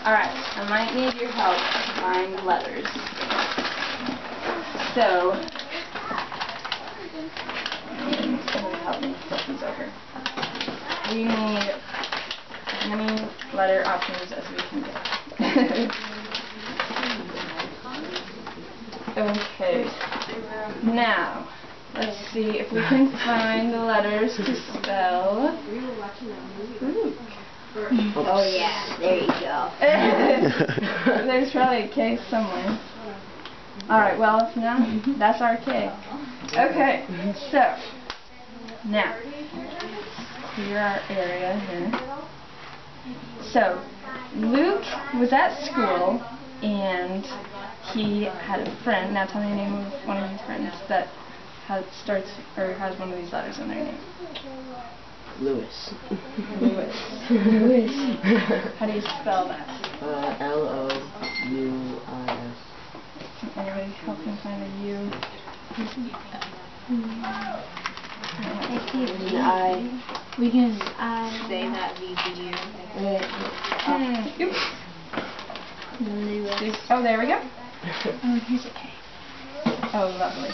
Alright, I might need your help to find letters. So, someone help me flip these over. We need as many letter options as we can get. Okay, now, let's see if we can find the letters to spell Luke. Oh yeah, there you go. There's probably a K somewhere. Alright, well, if not, that's our K. Okay, so, now, clear our area here. So, Luke was at school, and he had a friend. Now tell me the name of one of his friends that has one of these letters in their name. Lewis. Lewis. Lewis. How do you spell that? Louis. Can anybody help me find a U? We can say that Oops. Oh, there we go. Oh, here's a K. Oh, lovely.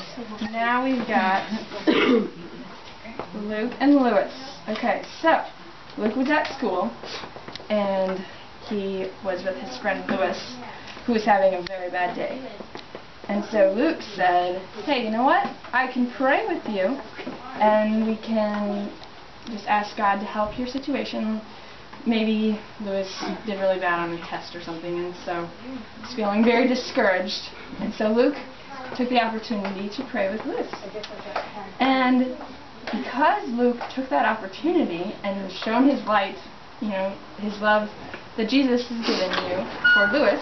Now we've got Luke and Lewis. Okay, so Luke was at school, and he was with his friend Lewis, who was having a very bad day. And so Luke said, hey, you know what? I can pray with you, and we can just ask God to help your situation. Maybe Lewis did really bad on a test or something, and so he's feeling very discouraged. And so Luke took the opportunity to pray with Lewis. And because Luke took that opportunity and shown his light, you know, his love that Jesus has given you for Lewis,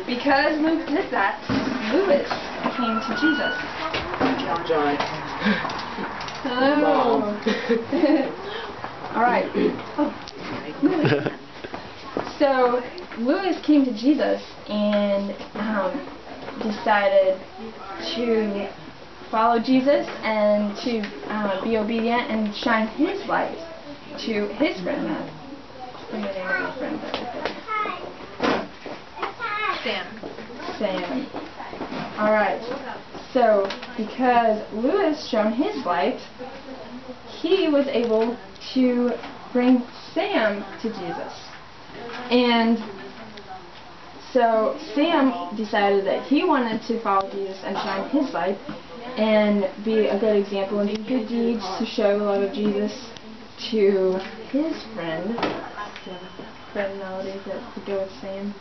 because Luke did that, Lewis came to Jesus. John. Hello. Alright. So, Lewis came to Jesus and decided to follow Jesus and to be obedient and shine his light to his friend. What's the name of his friend? Sam. Alright. So, because Lewis shone his light, he was able to bring Sam to Jesus. And so Sam decided that he wanted to follow Jesus and shine his light and be a good example and do good deeds to show the love of Jesus to his friend Melody that would go with Sam.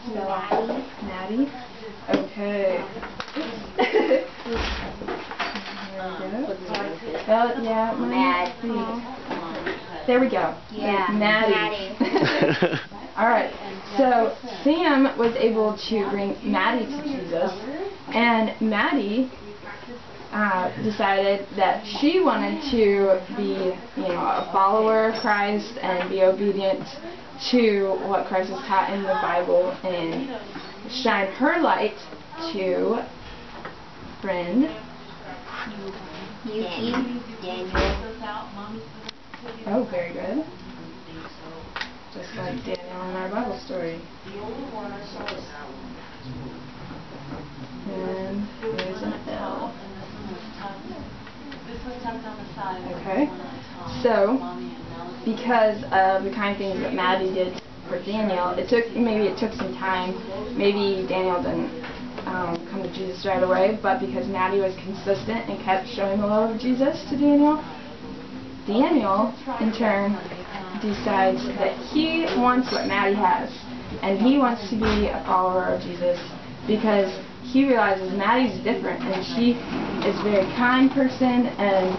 Spell out Maddie. Okay. There we go. Well, yeah, there we go. Yeah, Maddie. Alright, so Sam was able to bring Maddie to Jesus, and Maddie decided that she wanted to be, you know, a follower of Christ and be obedient to what Christ has taught in the Bible and shine her light to friend Daniel. Oh, very good. Just like Daniel in our Bible story. And there's an L. Okay. So, because of the kind of things that Maddie did for Daniel, maybe it took some time. Maybe Daniel didn't come to Jesus right away, but because Maddie was consistent and kept showing the love of Jesus to Daniel, Daniel, in turn, decides that he wants what Maddie has, and he wants to be a follower of Jesus because he realizes Maddie's different, and she is a very kind person, and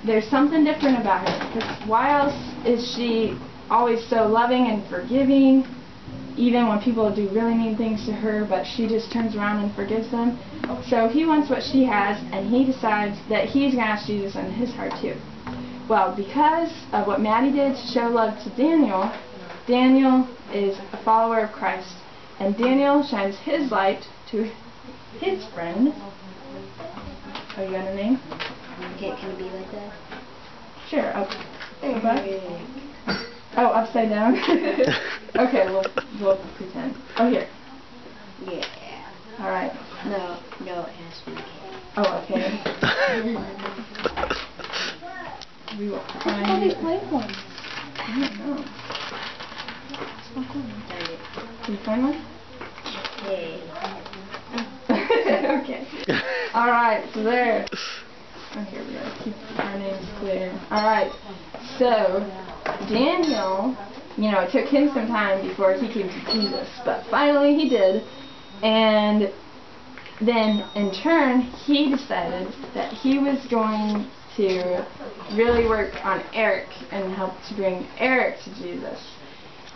there's something different about her. Because why else is she always so loving and forgiving, even when people do really mean things to her, but she just turns around and forgives them? So he wants what she has, and he decides that he's going to ask Jesus in his heart too. Well, because of what Maddie did to show love to Daniel, Daniel is a follower of Christ, and Daniel shines his light to his friend. Oh, you got a name? Can it be like that? Sure. Up. Go back. Oh, upside down? Okay, we'll pretend. Oh, here. Yeah. Alright. No, it has to be K. Oh, okay. We will find all these it. blank ones? I don't know. Darn it. Can you find one? Hey. Okay. Alright, so there. Oh, here we go. Keep our names clear. Alright. So, Daniel, it took him some time before he came to Jesus, but finally he did. And then, in turn, he decided that he was going to really work on Eric and help to bring Eric to Jesus.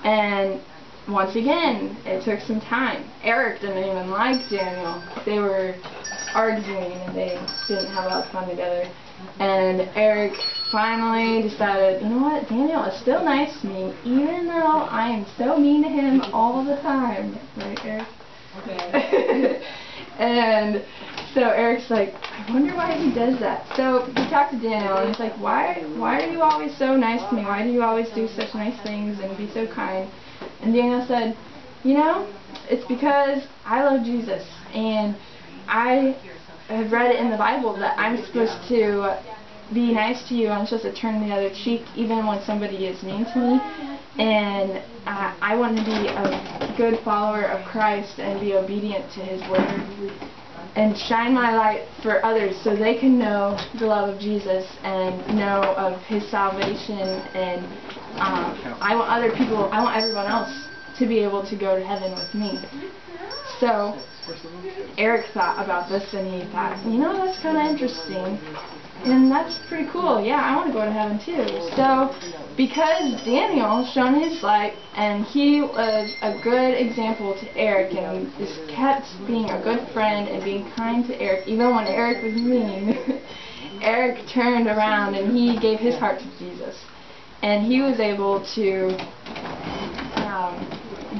And once again, it took some time. Eric didn't even like Daniel. They were arguing and they didn't have a lot of fun together. And Eric finally decided, you know what, Daniel is still nice to me, even though I am so mean to him all the time. Right, Eric? Okay. And so Eric's like, I wonder why he does that. So he talked to Daniel and he's like, why are you always so nice to me? Why do you always do such nice things and be so kind? And Daniel said, it's because I love Jesus, and I have read it in the Bible that I'm supposed to be nice to you. I'm supposed to turn the other cheek even when somebody is mean to me. And I want to be a good follower of Christ and be obedient to His Word and shine my light for others so they can know the love of Jesus and know of His salvation. And I want everyone else to be able to go to heaven with me. So Eric thought about this and he thought, that's kind of interesting. And that's pretty cool. Yeah, I want to go to heaven too. So, because Daniel shone his light and he was a good example to Eric and just kept being a good friend and being kind to Eric, even when Eric was mean, Eric turned around and he gave his heart to Jesus. And he was able to,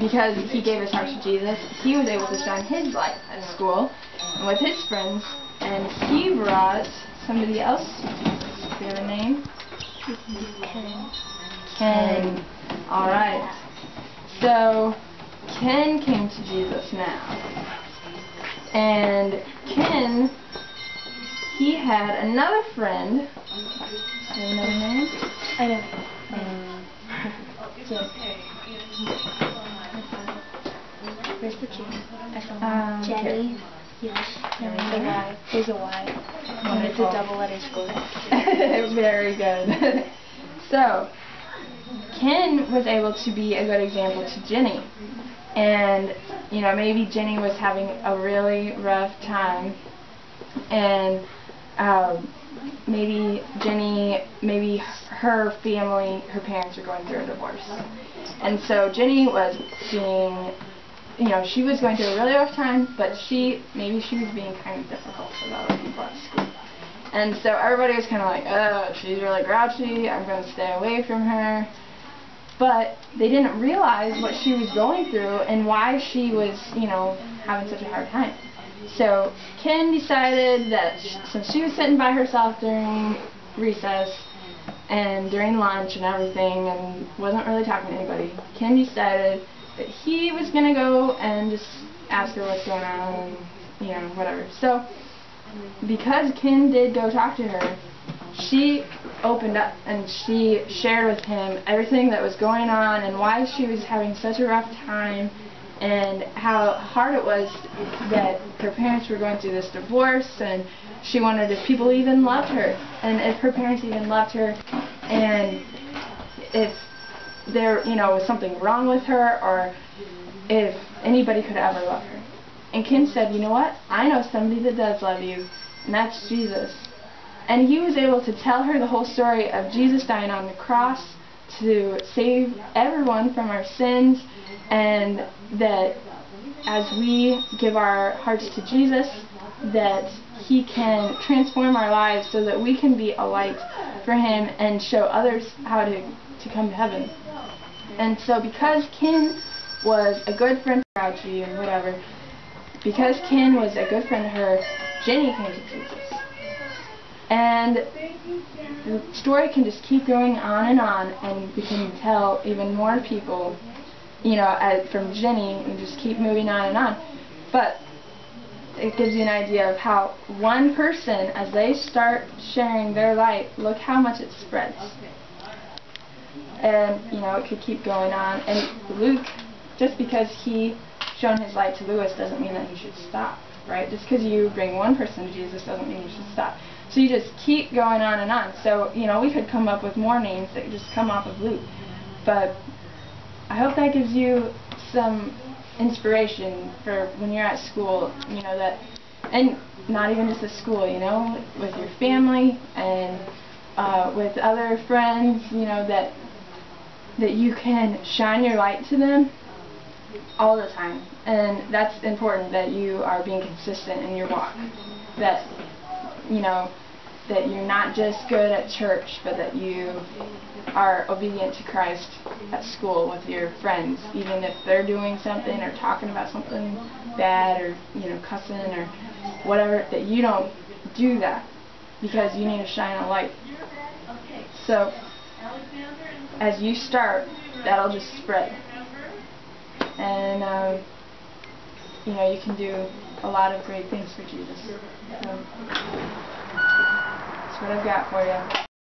because he gave his heart to Jesus, he was able to shine his light at school and with his friends, and he brought somebody else to Jesus. Do you have a name? Ken. Alright. So, Ken came to Jesus now. And Ken, he had another friend. Do you have another name? I know. Where's the G? Jenny. Yes. No, there's a Y. There's a Y. And it's a double-letter score. Very good. So, Ken was able to be a good example to Jenny. And, maybe Jenny was having a really rough time. And maybe her family, her parents were going through a divorce. And so Jenny was being, she was going through a really rough time, but maybe she was being kind of difficult with other people at school. And so everybody was kind of like, she's really grouchy, I'm going to stay away from her. But they didn't realize what she was going through and why she was, having such a hard time. So Ken decided that since she was sitting by herself during recess and during lunch and everything and wasn't really talking to anybody, Ken decided that he was going to go and just ask her what's going on and, whatever. So because Ken did go talk to her, she opened up and she shared with him everything that was going on and why she was having such a rough time and how hard it was that her parents were going through this divorce, and she wondered if people even loved her and if her parents even loved her and if there was something wrong with her or if anybody could ever love her. And Ken said, you know what, I know somebody that does love you, and that's Jesus. And he was able to tell her the whole story of Jesus dying on the cross to save everyone from our sins, and that as we give our hearts to Jesus, that He can transform our lives so that we can be a light for Him and show others how to come to heaven. And so because Ken was a good friend to Grouchy and whatever, because Ken was a good friend to her, Jenny came to Jesus. And the story can just keep going on, and we can tell even more people, you know, from Jenny, and just keep moving on and on. But it gives you an idea of how one person, as they start sharing their light, look how much it spreads. And, you know, it could keep going on. And Luke, just because he shown his light to Lewis doesn't mean that he should stop, right? Just because you bring one person to Jesus doesn't mean you should stop. So you just keep going on and on. So, you know, we could come up with more names that just come off of Luke. But I hope that gives you some inspiration for when you're at school, you know, that, and not even just at school, you know, with your family and with other friends, you know, that you can shine your light to them all the time. And that's important, that you are being consistent in your walk. That, you know, that you're not just good at church, but that you are obedient to Christ at school with your friends, even if they're doing something or talking about something bad or, you know, cussing or whatever, that you don't do that because you need to shine a light. So as you start, that'll just spread. And, you know, you can do a lot of great things for Jesus. So that's what I've got for you.